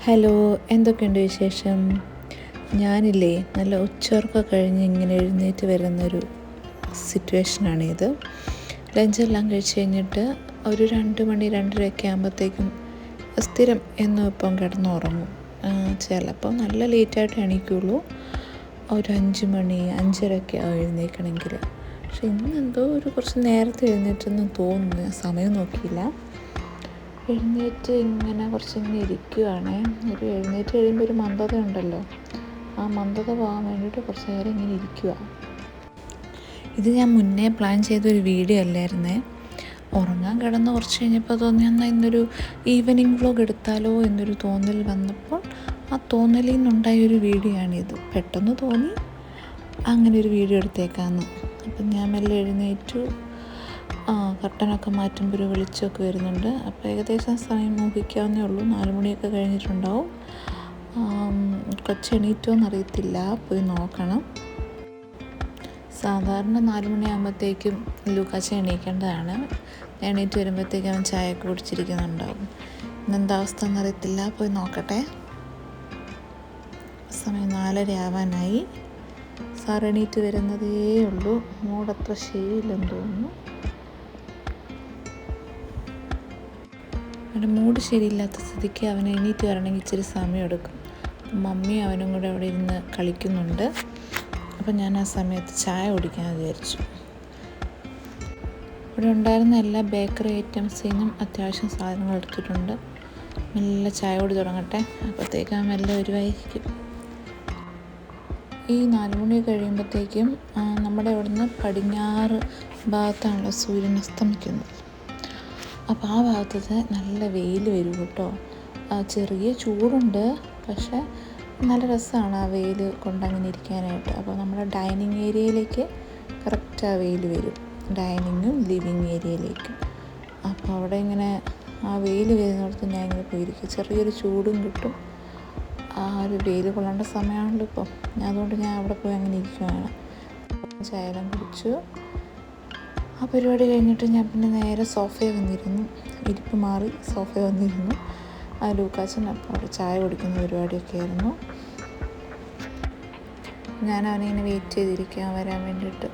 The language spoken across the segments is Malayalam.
ഹലോ, എന്തൊക്കെയുണ്ട് വിശേഷം? ഞാനില്ലേ നല്ല ഉച്ചയുറക്കം കഴിഞ്ഞ് ഇങ്ങനെ എഴുന്നേറ്റ് വരുന്നൊരു സിറ്റുവേഷനാണിത്. ലഞ്ചെല്ലാം കഴിച്ച് കഴിഞ്ഞിട്ട് ഒരു 2 മണി 2:30 ആകുമ്പോഴത്തേക്കും സ്ഥിരം എന്നും ഇപ്പം കിടന്നുറങ്ങും. ചിലപ്പോൾ നല്ല ലേറ്റായിട്ട് എണീക്കുള്ളൂ. ഒരു 5 മണി 5:30 ആവും എഴുന്നേൽക്കണമെങ്കിൽ. പക്ഷെ ഇന്നെന്തോ കുറച്ച് നേരത്തെ എഴുന്നേറ്റെന്ന് തോന്നുന്നു. സമയം നോക്കിയില്ല. എഴുന്നേറ്റ് ഇങ്ങനെ കുറച്ചിങ്ങനെ ഇരിക്കുകയാണ്. എഴുന്നേറ്റ് കഴിയുമ്പോൾ ഒരു മന്ദത ഉണ്ടല്ലോ, ആ മന്ദത പോകാൻ വേണ്ടിയിട്ട് കുറച്ച് നേരം ഇങ്ങനെ ഇരിക്കുക. ഇത് ഞാൻ മുന്നേ പ്ലാൻ ചെയ്തൊരു വീഡിയോ അല്ലായിരുന്നേ. ഉറങ്ങാൻ കിടന്ന് കുറച്ച് കഴിഞ്ഞപ്പോൾ തോന്നി എന്നാൽ ഇന്നൊരു ഈവനിങ് വ്ലോഗ് എടുത്താലോ എന്നൊരു തോന്നൽ വന്നപ്പോൾ ആ തോന്നലിൽ നിന്നുണ്ടായൊരു വീഡിയോ ആണിത്. പെട്ടെന്ന് തോന്നി അങ്ങനെ ഒരു വീഡിയോ എടുത്തേക്കാമെന്ന്. അപ്പം ഞാൻ മെല്ലെ എഴുന്നേറ്റു. കർട്ടനൊക്കെ മാറ്റുമ്പോൾ ഒരു വെളിച്ചമൊക്കെ വരുന്നുണ്ട്. അപ്പോൾ ഏകദേശം സമയം ഊഹിക്കാവുന്നേ ഉള്ളൂ. 4 മണിയൊക്കെ കഴിഞ്ഞിട്ടുണ്ടാവും. കൊച്ചെണീറ്റോന്നറിയത്തില്ല, പോയി നോക്കണം. സാധാരണ 4 മണിയാകുമ്പോഴത്തേക്കും ലൂക്കാച്ചൻ എണീക്കേണ്ടതാണ്. എണീറ്റ് വരുമ്പോഴത്തേക്കും അവൻ ചായയൊക്കെ കുടിച്ചിരിക്കുന്നുണ്ടാവും. ഇന്നെന്താ അവസ്ഥ എന്നറിയത്തില്ല, പോയി നോക്കട്ടെ. സമയം 4:30 ആവാനായി. സാർ എണീറ്റ് വരുന്നതേ ഉള്ളൂ. മൂടത്ര ശരിയില്ലെന്ന് തോന്നുന്നു. അവൻ്റെ മൂഡ് ശരിയില്ലാത്ത സ്ഥിതിക്ക് അവൻ എണീറ്റ് വരണമെങ്കിൽ ഇച്ചിരി സമയം എടുക്കും. മമ്മി അവനും കൂടെ അവിടെ ഇരുന്ന് കളിക്കുന്നുണ്ട്. അപ്പം ഞാൻ ആ സമയത്ത് ചായ കുടിക്കാൻ വിചാരിച്ചു. ഇവിടെ ഉണ്ടായിരുന്ന എല്ലാ ബേക്കറി ഐറ്റംസിൽ നിന്നും അത്യാവശ്യം സാധനങ്ങൾ എടുത്തിട്ടുണ്ട്. മെല്ലെ ചായ കുടി തുടങ്ങട്ടെ, അപ്പോഴത്തേക്കും അവൻ മെല്ലെ വരുമായിരിക്കും. ഈ 4 മണി കഴിയുമ്പോഴത്തേക്കും നമ്മുടെ ഇവിടുന്ന് പടിഞ്ഞാറ് ഭാഗത്താണല്ലോ സൂര്യൻ അസ്തമിക്കുന്നത്. അപ്പോൾ ആ ഭാഗത്ത് നല്ല വെയിൽ വരും കേട്ടോ. ചെറിയ ചൂടുണ്ട്, പക്ഷേ നല്ല രസമാണ് ആ വെയിൽ കൊണ്ടങ്ങനെ ഇരിക്കാനായിട്ട്. അപ്പോൾ നമ്മുടെ ഡൈനിങ് ഏരിയയിലേക്ക് കറക്റ്റ് ആ വെയിൽ വരും, ഡൈനിങ്ങും ലിവിങ് ഏരിയയിലേക്കും. അപ്പോൾ അവിടെ ഇങ്ങനെ ആ വെയിൽ വരുന്നിടത്ത് ഞാൻ ഇങ്ങനെ പോയിരിക്കും. ചെറിയൊരു ചൂടും കിട്ടും. ആ ഒരു വെയിൽ കൊള്ളേണ്ട സമയമാണല്ലോ ഇപ്പോൾ. അതുകൊണ്ട് ഞാൻ അവിടെ പോയി അങ്ങനെ ഇരിക്കുകയാണ്. ചായയെല്ലാം കുടിച്ചു. ആ പരിപാടി കഴിഞ്ഞിട്ട് ഞാൻ പിന്നെ നേരെ സോഫയിൽ വന്നിരുന്നു. ഇരിപ്പ് മാറി സോഫയിൽ വന്നിരുന്നു. ആ ലൂക്കാച്ചൻ അപ്പോൾ അവിടെ ചായ കുടിക്കുന്ന പരിപാടിയൊക്കെ ആയിരുന്നു. ഞാൻ അവനിങ്ങനെ വെയിറ്റ് ചെയ്തിരിക്കാൻ വരാൻ വേണ്ടിയിട്ട്.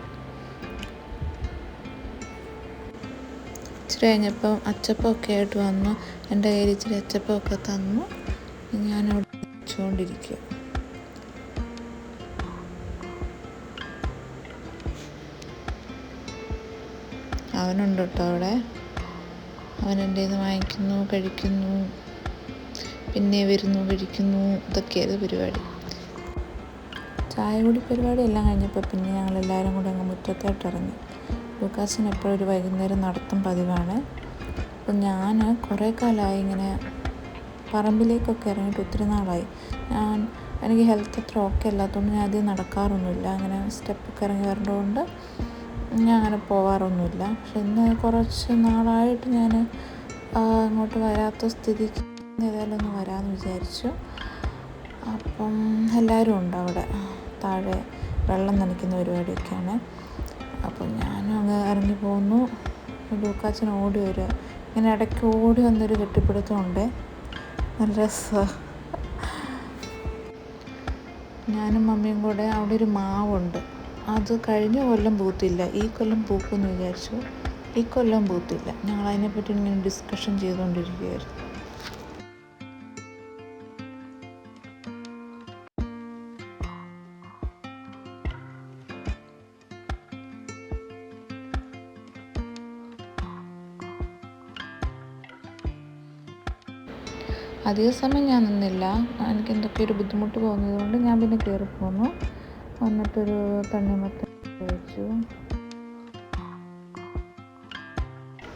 ഇച്ചിരി കഴിഞ്ഞപ്പം അച്ചപ്പമൊക്കെ ആയിട്ട് വന്നു. എൻ്റെ കയ്യിൽ ഇച്ചിരി അച്ചപ്പമൊക്കെ തന്നു. ഞാനവിടെ വെച്ചുകൊണ്ടിരിക്കുക. അവനുണ്ട് കേട്ടോ അവിടെ. അവൻ എൻ്റെ നിന്ന് വാങ്ങിക്കുന്നു, കഴിക്കുന്നു, പിന്നെ വരുന്നു, കഴിക്കുന്നു. ഇതൊക്കെയായിരുന്നു പരിപാടി. ചായ കുടി പരിപാടി എല്ലാം കഴിഞ്ഞപ്പോൾ പിന്നെ ഞങ്ങളെല്ലാവരും കൂടെ അങ്ങ് മുറ്റത്തോട്ട് ഇറങ്ങി. ലൂക്കാച്ചൻ എപ്പോഴും ഒരു വൈകുന്നേരം നടത്തും പതിവാണ്. അപ്പം ഞാൻ കുറേ കാലമായി ഇങ്ങനെ പറമ്പിലേക്കൊക്കെ ഇറങ്ങിയിട്ട് ഒത്തിരി നാളായി. എനിക്ക് ഹെൽത്ത് അത്ര ഓക്കെ അല്ലാത്തതുകൊണ്ട് ഞാൻ അധികം നടക്കാറൊന്നുമില്ല. അങ്ങനെ സ്റ്റെപ്പൊക്കെ ഇറങ്ങി വരേണ്ടതുകൊണ്ട് ഞാൻ അങ്ങനെ പോകാറൊന്നുമില്ല. പക്ഷെ ഇന്ന് കുറച്ച് നാളായിട്ട് ഞാൻ അങ്ങോട്ട് വരാത്ത സ്ഥിതിക്ക് ഏതായാലും ഒന്ന് വരാമെന്ന് വിചാരിച്ചു. അപ്പം എല്ലാവരും ഉണ്ട് അവിടെ. താഴെ വെള്ളം നനയ്ക്കുന്ന പരിപാടിയൊക്കെയാണ്. അപ്പം ഞാനും അങ്ങ് ഇറങ്ങി പോകുന്നു. ലൂക്കാച്ചൻ ഓടി വരിക. ഇങ്ങനെ ഇടയ്ക്ക് ഓടി വന്നൊരു കെട്ടിപ്പിടുത്തമുണ്ട്. നല്ല രസമാണ്. ഞാനും മമ്മിയും കൂടെ അവിടെ ഒരു മാവുണ്ട്. അത് കഴിഞ്ഞ കൊല്ലം പൂത്തില്ല, ഈ കൊല്ലം പൂക്കുമെന്ന് വിചാരിച്ചു. ഈ കൊല്ലം പൂത്തില്ല. ഞങ്ങൾ അതിനെപ്പറ്റി ഇങ്ങനെ ഡിസ്കഷൻ ചെയ്തുകൊണ്ടിരിക്കുകയായിരുന്നു. അധിക സമയം ഞാൻ നിന്നില്ല. എനിക്ക് എന്തൊക്കെ ഒരു ബുദ്ധിമുട്ട് തോന്നിയതുകൊണ്ട് ഞാൻ പിന്നെ കയറി പോന്നു. വന്നിട്ടൊരു തണ്ണിമത്തൻ കഴിച്ചു.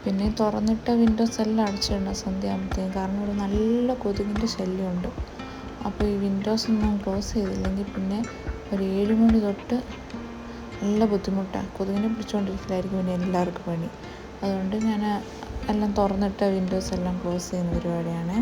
പിന്നെ തുറന്നിട്ട വിൻഡോസ് എല്ലാം അടച്ചിടണം സന്ധ്യയാകുമ്പോഴത്തേക്കും. കാരണം ഇവിടെ നല്ല കൊതുകിൻ്റെ ശല്യമുണ്ട്. അപ്പോൾ ഈ വിൻഡോസ് ഒന്നും ക്ലോസ് ചെയ്തില്ലെങ്കിൽ പിന്നെ ഒരു 7 മണി തൊട്ട് നല്ല ബുദ്ധിമുട്ടാണ്. കൊതുകിനെ പിടിച്ചുകൊണ്ടിരിക്കലായിരിക്കും പിന്നെ എല്ലാവർക്കും പണി. അതുകൊണ്ട് ഞാൻ എല്ലാം തുറന്നിട്ട വിൻഡോസ് എല്ലാം ക്ലോസ് ചെയ്യുന്ന പരിപാടിയാണ്.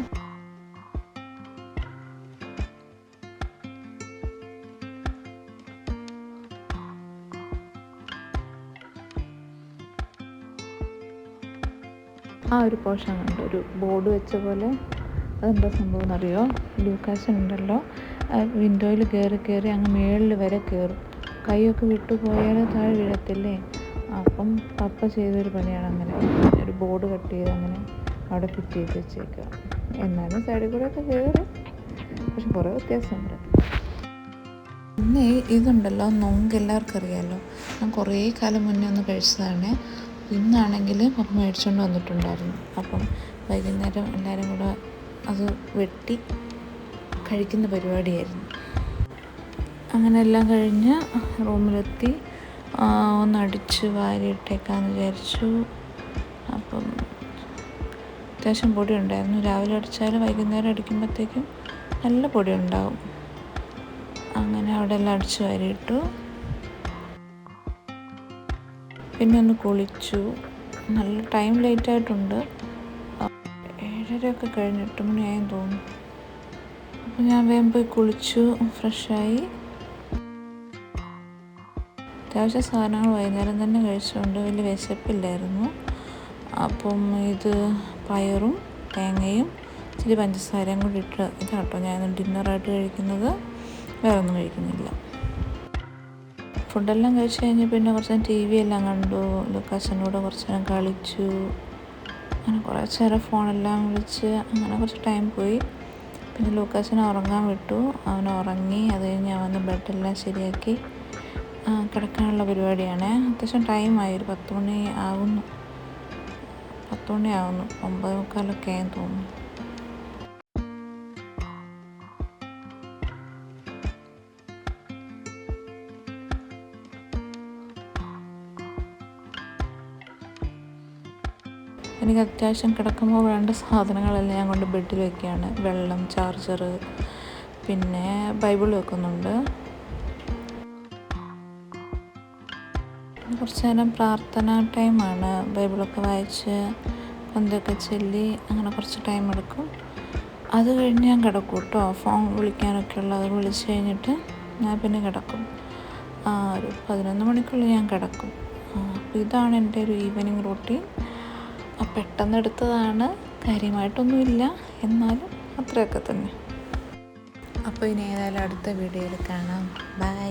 ആ ഒരു പോർഷൻ ഉണ്ട്, ഒരു ബോർഡ് വെച്ച പോലെ അതെന്താ സംഭവം എന്നറിയോ? ലൂക്കാസുണ്ടല്ലോ, വിൻഡോയിൽ കയറി അങ്ങ് മേളിൽ വരെ കയറും. കൈയൊക്കെ വിട്ടു പോയാൽ താഴെ വീഴത്തില്ലേ? അപ്പം പപ്പ ചെയ്തൊരു പണിയാണ്, അങ്ങനെ ഒരു ബോർഡ് കട്ട് ചെയ്ത് അങ്ങനെ അവിടെ ഫിറ്റ് ചെയ്ത് വെച്ചേക്കുക. എന്നാലും സൈഡിൽ കൂടെ ഒക്കെ കയറി, പക്ഷെ കുറേ വ്യത്യാസമുണ്ട്. പിന്നെ ഇതുണ്ടല്ലോ, നൊങ്ക് എല്ലാവർക്കും അറിയാമല്ലോ. ഞാൻ കുറേ കാലം മുന്നേ ഒന്ന് കഴിച്ചതാണ്. ഇന്നാണെങ്കിൽ പപ്പ മേടിച്ചുകൊണ്ട് വന്നിട്ടുണ്ടായിരുന്നു. അപ്പം വൈകുന്നേരം എല്ലാവരും കൂടെ അത് വെട്ടി കഴിക്കുന്ന പരിപാടിയായിരുന്നു. അങ്ങനെ എല്ലാം കഴിഞ്ഞ് റൂമിലെത്തി ഒന്നടിച്ച് വാരിയിട്ടേക്കാന്ന് വിചാരിച്ചു. അപ്പം അത്യാവശ്യം പൊടി ഉണ്ടായിരുന്നു. രാവിലെ അടിച്ചാലും വൈകുന്നേരം അടിക്കുമ്പോഴത്തേക്കും നല്ല പൊടി ഉണ്ടാവും. അങ്ങനെ അവിടെ എല്ലാം അടിച്ച് വാരിയിട്ടു. പിന്നെ ഒന്ന് കുളിച്ചു. നല്ല ടൈം ലേറ്റായിട്ടുണ്ട്, 7:30 കഴിഞ്ഞ്, 8 മണിയായെന്ന് തോന്നുന്നു. അപ്പോൾ ഞാൻ വേഗം പോയി കുളിച്ചു, ഫ്രഷായി. അത്യാവശ്യം സാധനങ്ങൾ വൈകുന്നേരം തന്നെ കഴിച്ചുകൊണ്ട് വലിയ വിശപ്പില്ലായിരുന്നു. അപ്പം ഇത് പയറും തേങ്ങയും ഇച്ചിരി പഞ്ചസാരയും കൂടി ഇട്ട് ഇതാട്ടോ ഞാൻ ഡിന്നറായിട്ട് കഴിക്കുന്നത്. വേറെ ഒന്നും കഴിക്കുന്നില്ല. ഫുഡെല്ലാം കഴിച്ച് കഴിഞ്ഞ് പിന്നെ കുറച്ച് നേരം TV എല്ലാം കണ്ടു. ലൂക്കാസിൻ്റെ കൂടെ കുറച്ച് നേരം കളിച്ചു. അങ്ങനെ കുറച്ച് നേരം ഫോണെല്ലാം വിളിച്ച് അങ്ങനെ കുറച്ച് ടൈം പോയി. പിന്നെ ലൂക്കാസിനെ ഉറങ്ങാൻ വിട്ടു. അവൻ ഉറങ്ങി. അത് കഴിഞ്ഞ് അവൻ ബെഡെല്ലാം ശരിയാക്കി കിടക്കാനുള്ള പരിപാടിയാണ്. അത്യാവശ്യം ടൈമായി, ഒരു 10 മണി ആവുന്നു. 9:45 ആയെന്ന് തോന്നുന്നു. എനിക്ക് അത്യാവശ്യം കിടക്കുമ്പോൾ വേണ്ട സാധനങ്ങളെല്ലാം ഞാൻ കൊണ്ട് ബെഡിൽ വയ്ക്കുകയാണ്. വെള്ളം, ചാർജർ, പിന്നെ ബൈബിൾ വെക്കുന്നുണ്ട്. കുറച്ച് നേരം പ്രാർത്ഥന ടൈമാണ്. ബൈബിളൊക്കെ വായിച്ച് പന്തൊക്കെ ചൊല്ലി അങ്ങനെ കുറച്ച് ടൈം എടുക്കും. അത് കഴിഞ്ഞ് ഞാൻ കിടക്കും കേട്ടോ. ഫോൺ വിളിക്കാനൊക്കെ ഉള്ളത് വിളിച്ച് കഴിഞ്ഞിട്ട് ഞാൻ പിന്നെ കിടക്കും. ഒരു 11 മണിക്കുള്ളിൽ ഞാൻ കിടക്കും. അപ്പോൾ ഇതാണ് എൻ്റെ ഒരു ഈവനിങ് റൂട്ടീൻ. പെട്ടെന്ന് എടുത്തതാണ്, കാര്യമായിട്ടൊന്നുമില്ല, എന്നാലും അത്രയൊക്കെ തന്നെ. അപ്പോൾ ഇനി ഏതായാലും അടുത്ത വീഡിയോയിൽ കാണാം. ബൈ.